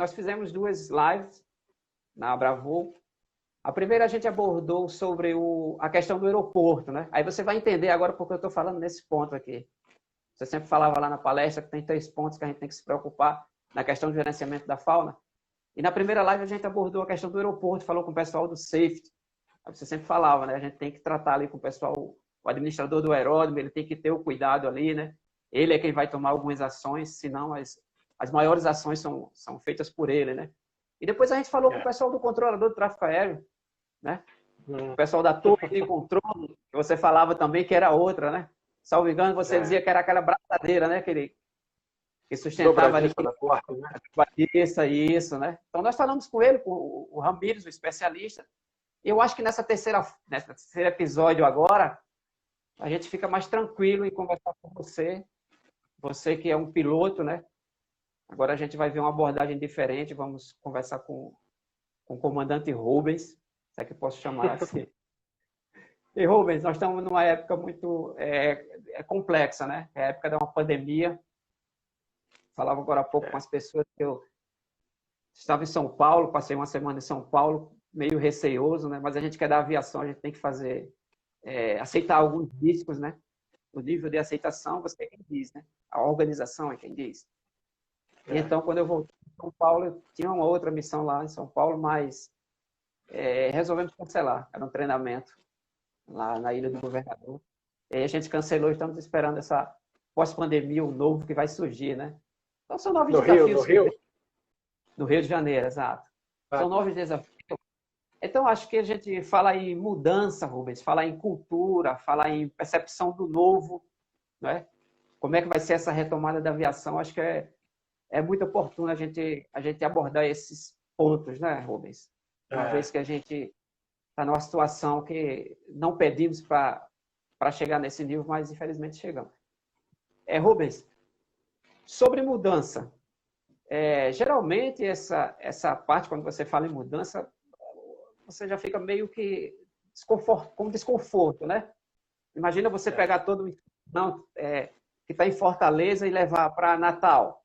nós fizemos 2 lives na Bravo. A primeira a gente abordou sobre a questão do aeroporto, né? Aí você vai entender agora porque eu estou falando nesse ponto aqui. Você sempre falava lá na palestra que tem 3 pontos que a gente tem que se preocupar na questão do gerenciamento da fauna. E na primeira live a gente abordou a questão do aeroporto, falou com o pessoal do safety. Aí você sempre falava, né? A gente tem que tratar ali com o pessoal, o administrador do aeródromo, ele tem que ter o cuidado ali, né? Ele é quem vai tomar algumas ações, senão as maiores ações são feitas por ele, né? E depois a gente falou com o pessoal do controlador do tráfego aéreo, né? O pessoal da torre de controle, que você falava também que era outra, né? Salvo engano, você dizia que era aquela braçadeira, né? Que sustentava ali. Da porta, né? Isso, né? Então nós falamos com ele, com o Ramires, o especialista. E eu acho que nesse terceiro episódio agora, a gente fica mais tranquilo em conversar com você. Você que é um piloto, né? Agora a gente vai ver uma abordagem diferente. Vamos conversar com o comandante Rubens, se é que posso chamar assim. E Rubens, nós estamos numa época muito complexa, né? É a época de uma pandemia. Falava agora há pouco com as pessoas que eu estava em São Paulo, passei uma semana em São Paulo, meio receioso, né? Mas a gente quer dar aviação, a gente tem que fazer, aceitar alguns riscos, né? O nível de aceitação, você é quem diz, né? A organização é quem diz. E então, quando eu voltei para São Paulo, eu tinha uma outra missão lá em São Paulo, mas resolvemos cancelar. Era um treinamento lá na Ilha do Governador. E aí a gente cancelou, estamos esperando essa pós-pandemia, o novo que vai surgir, né? Então, são novos desafios. No Rio? No Rio de Janeiro, exato. São novos desafios. Então, acho que a gente fala em mudança, Rubens, fala em cultura, fala em percepção do novo, né? Como é que vai ser essa retomada da aviação? Acho que é muito oportuno a gente abordar esses pontos, né, Rubens? Uma vez que a gente está numa situação que não pedimos para chegar nesse nível, mas infelizmente chegamos. Rubens, sobre mudança, geralmente essa parte, quando você fala em mudança, você já fica meio que com desconforto, né? Imagina você pegar todo o que está em Fortaleza e levar para Natal.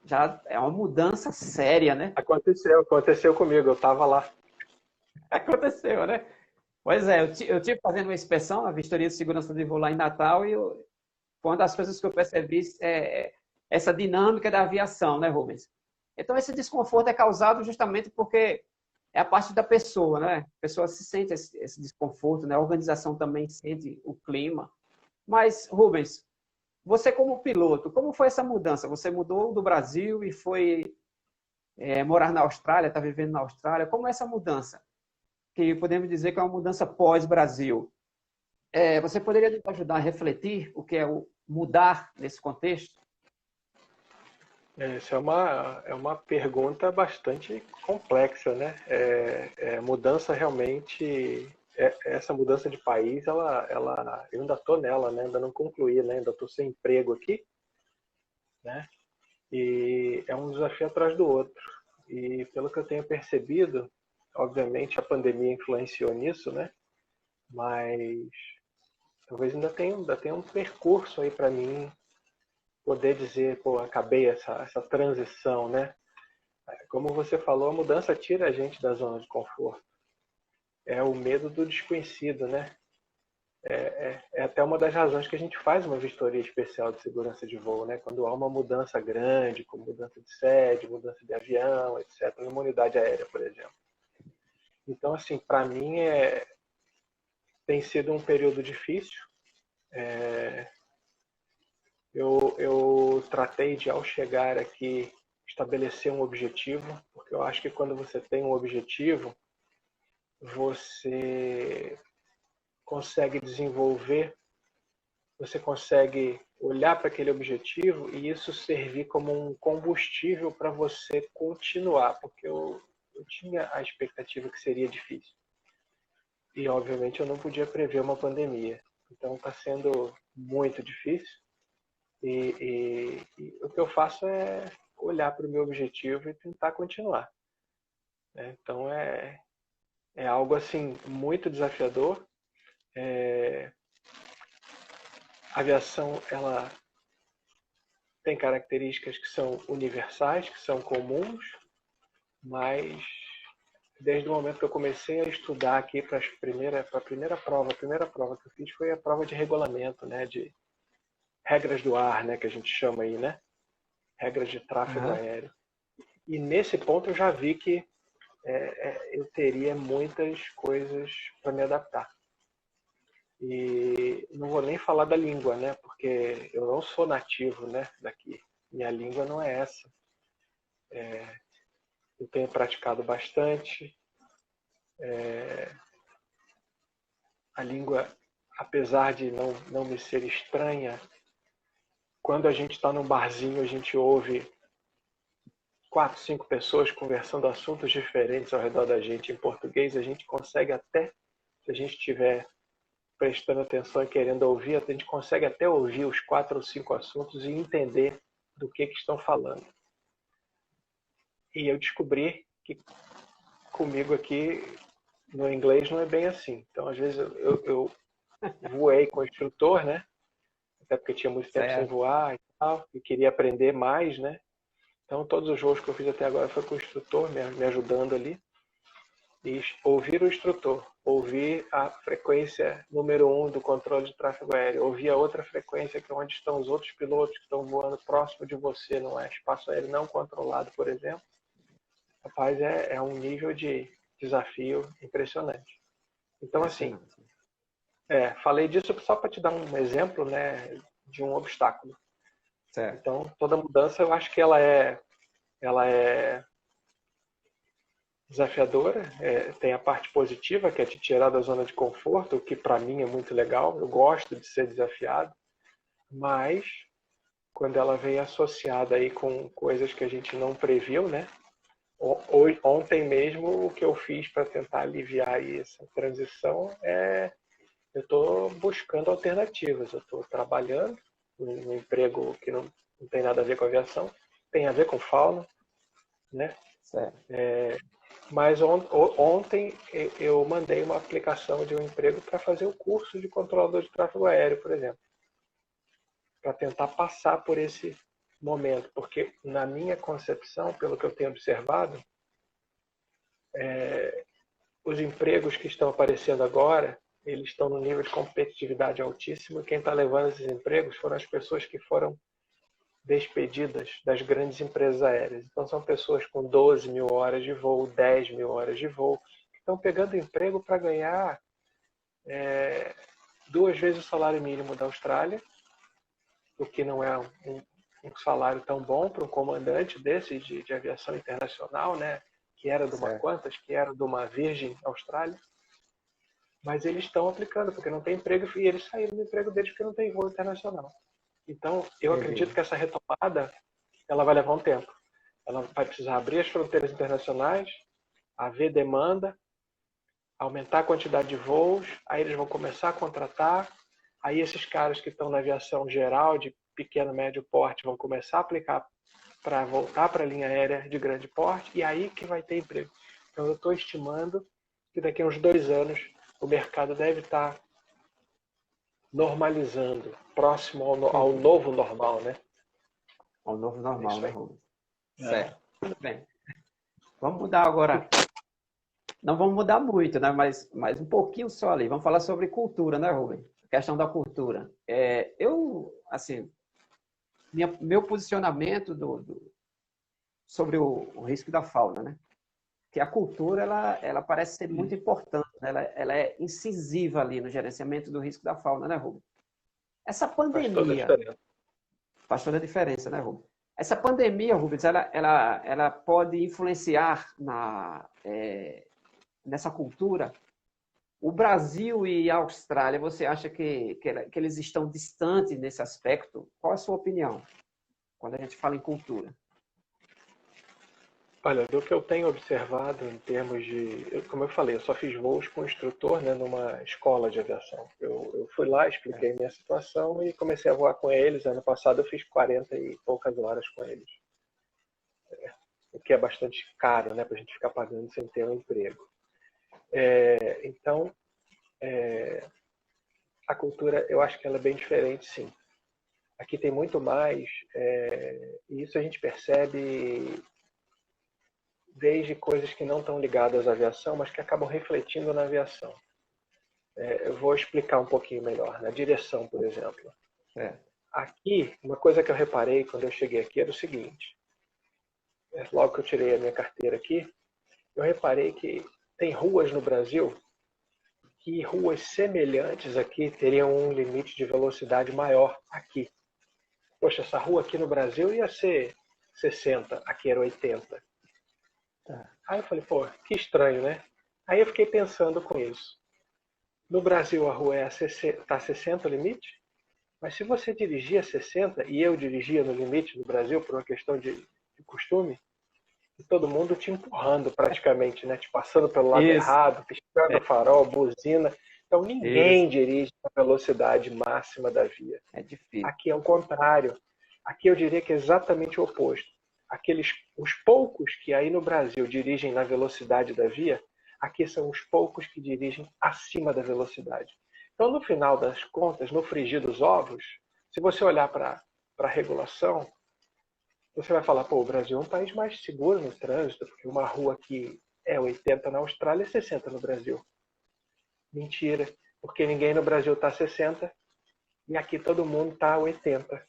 Já é uma mudança séria, né? Aconteceu comigo, eu estava lá. Aconteceu, né? Pois é, eu tive fazendo uma inspeção na vistoria de segurança de voo lá em Natal e foi uma das coisas que eu percebi essa dinâmica da aviação, né, Rubens? Então, esse desconforto é causado justamente porque é a parte da pessoa, né? A pessoa se sente esse desconforto, né? A organização também sente o clima. Mas, Rubens, você como piloto, como foi essa mudança? Você mudou do Brasil e foi morar na Austrália, está vivendo na Austrália. Como é essa mudança? Que podemos dizer que é uma mudança pós-Brasil. Você poderia nos ajudar a refletir o que é o mudar nesse contexto? Essa é uma pergunta bastante complexa, né? Mudança realmente, essa mudança de país, eu ainda estou nela, né? Ainda não concluí, né? Ainda estou sem emprego aqui, né? E é um desafio atrás do outro. E pelo que eu tenho percebido, obviamente a pandemia influenciou nisso, né? Mas talvez ainda tenha um percurso aí para mim poder dizer, pô, acabei essa transição, né? Como você falou, a mudança tira a gente da zona de conforto. É o medo do desconhecido, né? É até uma das razões que a gente faz uma vistoria especial de segurança de voo, né? Quando há uma mudança grande, como mudança de sede, mudança de avião, etc., numa unidade aérea, por exemplo. Então, assim, para mim tem sido um período difícil. Eu tratei de, ao chegar aqui, estabelecer um objetivo, porque eu acho que quando você tem um objetivo, você consegue desenvolver, você consegue olhar para aquele objetivo e isso servir como um combustível para você continuar, porque eu tinha a expectativa que seria difícil. E, obviamente, eu não podia prever uma pandemia. Então, está sendo muito difícil. E o que eu faço é olhar para o meu objetivo e tentar continuar. Então, é algo assim muito desafiador. A aviação, ela tem características que são universais, que são comuns, mas desde o momento que eu comecei a estudar aqui para a primeira prova que eu fiz foi a prova de regulamento, né, de regras do ar, né, que a gente chama aí, né, regras de tráfego aéreo. E nesse ponto eu já vi que eu teria muitas coisas para me adaptar. E não vou nem falar da língua, né, porque eu não sou nativo, né, daqui. Minha língua não é essa. Eu tenho praticado bastante. A língua, apesar de não me ser estranha, quando a gente está num barzinho, a gente ouve 4, 5 pessoas conversando assuntos diferentes ao redor da gente em português, a gente consegue até, se a gente estiver prestando atenção e querendo ouvir, a gente consegue até ouvir os 4 ou 5 assuntos e entender do que estão falando. E eu descobri que comigo aqui no inglês não é bem assim. Então, às vezes, eu voei com o instrutor, né? Até porque tinha muito tempo sem voar e tal, e queria aprender mais, né? Então, todos os voos que eu fiz até agora foi com o instrutor me ajudando ali. E ouvir o instrutor, ouvir a frequência número 1 do controle de tráfego aéreo, ouvir a outra frequência que é onde estão os outros pilotos que estão voando próximo de você, não é espaço aéreo não controlado, por exemplo. Rapaz, é um nível de desafio impressionante. Então, assim, falei disso só para te dar um exemplo, né, de um obstáculo. Certo. Então, toda mudança, eu acho que ela é desafiadora. Tem a parte positiva, que é te tirar da zona de conforto, o que para mim é muito legal. Eu gosto de ser desafiado, mas quando ela vem associada aí com coisas que a gente não previu, né? Ontem mesmo, o que eu fiz para tentar aliviar aí essa transição eu estou buscando alternativas. Eu estou trabalhando num emprego que não tem nada a ver com aviação, tem a ver com fauna, né? Certo. Mas ontem eu mandei uma aplicação de um emprego para fazer o curso de controlador de tráfego aéreo, por exemplo, para tentar passar por esse momento, porque na minha concepção, pelo que eu tenho observado, os empregos que estão aparecendo agora, eles estão no nível de competitividade altíssimo, e quem está levando esses empregos foram as pessoas que foram despedidas das grandes empresas aéreas. Então, são pessoas com 12 mil horas de voo, 10 mil horas de voo, que estão pegando emprego para ganhar 2 vezes o salário mínimo da Austrália, o que não é um salário tão bom para um comandante desse de aviação internacional, né? Que era de uma Qantas, que era de uma Virgin Austrália. Mas eles estão aplicando, porque não tem emprego, e eles saíram do emprego deles porque não tem voo internacional. Então, eu acredito que essa retomada ela vai levar um tempo. Ela vai precisar abrir as fronteiras internacionais, haver demanda, aumentar a quantidade de voos, aí eles vão começar a contratar, aí esses caras que estão na aviação geral, de pequeno, médio porte, vão começar a aplicar para voltar para a linha aérea de grande porte, e aí que vai ter emprego. Então, eu estou estimando que daqui a uns 2 anos o mercado deve estar normalizando, próximo ao novo normal, né? Ao novo normal, né, Rubens? Certo. Tudo bem. Vamos mudar agora. Não vamos mudar muito, né? Mas um pouquinho só ali. Vamos falar sobre cultura, né, Rubens? A questão da cultura. Assim, meu posicionamento sobre o risco da fauna, né? Que a cultura, ela parece ser muito importante, né? Ela é incisiva ali no gerenciamento do risco da fauna, né, Rubens? Essa pandemia faz toda a diferença, né, Rubens? Essa pandemia, Rubens, ela pode influenciar nessa cultura. O Brasil e a Austrália, você acha que eles estão distantes nesse aspecto? Qual a sua opinião quando a gente fala em cultura? Olha, do que eu tenho observado em termos como eu falei, eu só fiz voos com instrutor, né, numa escola de aviação. Eu fui lá, expliquei minha situação e comecei a voar com eles. Ano passado eu fiz 40 e poucas horas com eles. O que é bastante caro, né, para a gente ficar pagando sem ter um emprego. Então, a cultura, eu acho que ela é bem diferente, sim. Aqui tem muito mais, e isso a gente percebe desde coisas que não estão ligadas à aviação, mas que acabam refletindo na aviação. Eu vou explicar um pouquinho melhor. Na direção, por exemplo. Aqui, uma coisa que eu reparei quando eu cheguei aqui era o seguinte. Logo que eu tirei a minha carteira aqui, eu reparei que tem ruas no Brasil que ruas semelhantes aqui teriam um limite de velocidade maior aqui. Poxa, essa rua aqui no Brasil ia ser 60, aqui era 80. Aí eu falei, pô, que estranho, né? Aí eu fiquei pensando com isso. No Brasil a rua está 60 o limite, mas se você dirigia 60 e eu dirigia no limite no Brasil por uma questão de costume, e todo mundo te empurrando praticamente, né? Te passando pelo lado errado, piscando o farol, buzina. Então ninguém dirige na velocidade máxima da via. É difícil. Aqui é o contrário. Aqui eu diria que é exatamente o oposto. Os poucos que aí no Brasil dirigem na velocidade da via, aqui são os poucos que dirigem acima da velocidade. Então, no final das contas, no frigir dos ovos, se você olhar para a regulação, você vai falar, pô, o Brasil é um país mais seguro no trânsito, porque uma rua que é 80 na Austrália é 60 no Brasil. Mentira, porque ninguém no Brasil está 60 e aqui todo mundo está 80.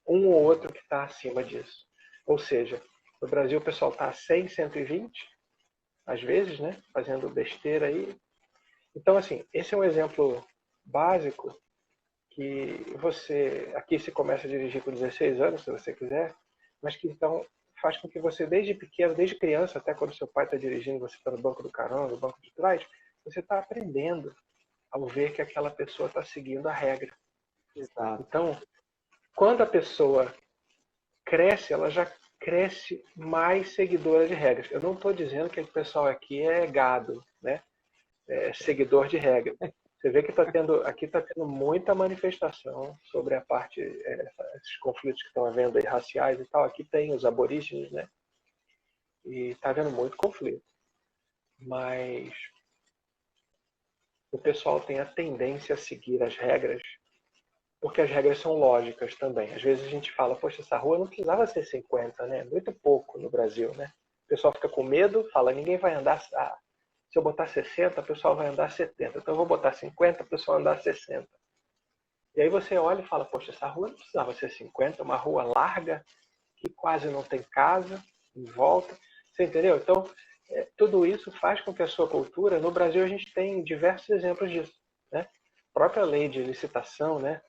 Um ou outro que está acima disso. Ou seja, no Brasil o pessoal está a 100, 120, às vezes, né? Fazendo besteira aí. Então, assim, esse é um exemplo básico que você, aqui se começa a dirigir com 16 anos, se você quiser, mas que então faz com que você, desde pequeno, desde criança, até quando seu pai está dirigindo, você está no banco do carona, no banco de trás, você está aprendendo ao ver que aquela pessoa está seguindo a regra. Exato. Então, quando a pessoa cresce, ela já cresce mais seguidora de regras. Eu não estou dizendo que o pessoal aqui é gado, né? É seguidor de regra. Você vê que aqui está tendo muita manifestação sobre a parte, esses conflitos que estão havendo aí, raciais e tal. Aqui tem os aborígenes, né? E está havendo muito conflito. Mas o pessoal tem a tendência a seguir as regras, porque as regras são lógicas também. Às vezes a gente fala, poxa, essa rua não precisava ser 50, né? Muito pouco no Brasil, né? O pessoal fica com medo, fala, ninguém vai andar... Se eu botar 60, o pessoal vai andar 70. Então eu vou botar 50, o pessoal vai andar 60. E aí você olha e fala, poxa, essa rua não precisava ser 50, uma rua larga, que quase não tem casa em volta. Você entendeu? Então, tudo isso faz com que a sua cultura... No Brasil a gente tem diversos exemplos disso, né? A própria lei de licitação, né?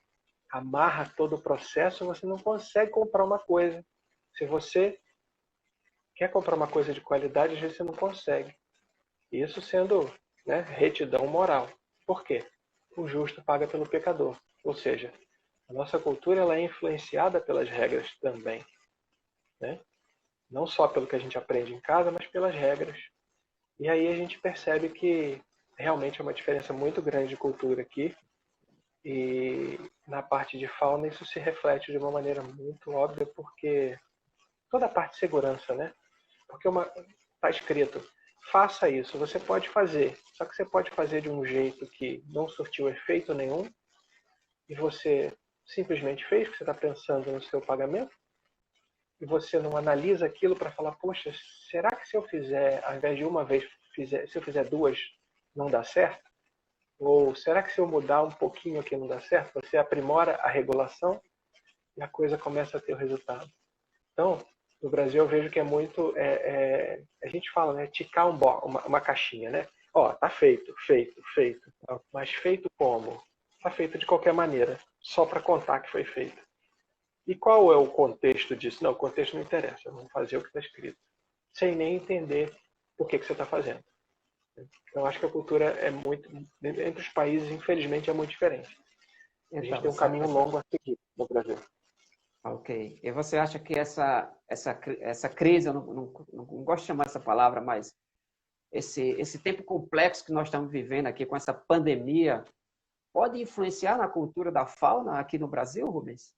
Amarra todo o processo, você não consegue comprar uma coisa. Se você quer comprar uma coisa de qualidade, às vezes você não consegue. Isso sendo, né, retidão moral. Por quê? O justo paga pelo pecador. Ou seja, a nossa cultura ela é influenciada pelas regras também, né? Não só pelo que a gente aprende em casa, mas pelas regras. E aí a gente percebe que realmente é uma diferença muito grande de cultura aqui. E na parte de fauna isso se reflete de uma maneira muito óbvia, porque toda a parte de segurança, né? Porque está escrito, faça isso, você pode fazer, só que você pode fazer de um jeito que não surtiu efeito nenhum e você simplesmente fez, porque você está pensando no seu pagamento e você não analisa aquilo para falar, poxa, será que se eu fizer, ao invés de uma vez, se eu fizer duas, não dá certo? Ou será que se eu mudar um pouquinho aqui não dá certo? Você aprimora a regulação e a coisa começa a ter o resultado. Então, no Brasil eu vejo que é muito... a gente fala, né? Ticar uma caixinha, né? Ó, tá feito, feito, feito. Mas feito como? Tá feito de qualquer maneira, só para contar que foi feito. E qual é o contexto disso? Não, o contexto não interessa. Vamos fazer o que está escrito. Sem nem entender por que você está fazendo. Eu acho que a cultura é muito... Entre os países, infelizmente, é muito diferente. A gente tem um caminho longo a seguir no Brasil. Ok. E você acha que essa crise, eu não gosto de chamar essa palavra, mas esse tempo complexo que nós estamos vivendo aqui com essa pandemia, pode influenciar na cultura da fauna aqui no Brasil, Rubens?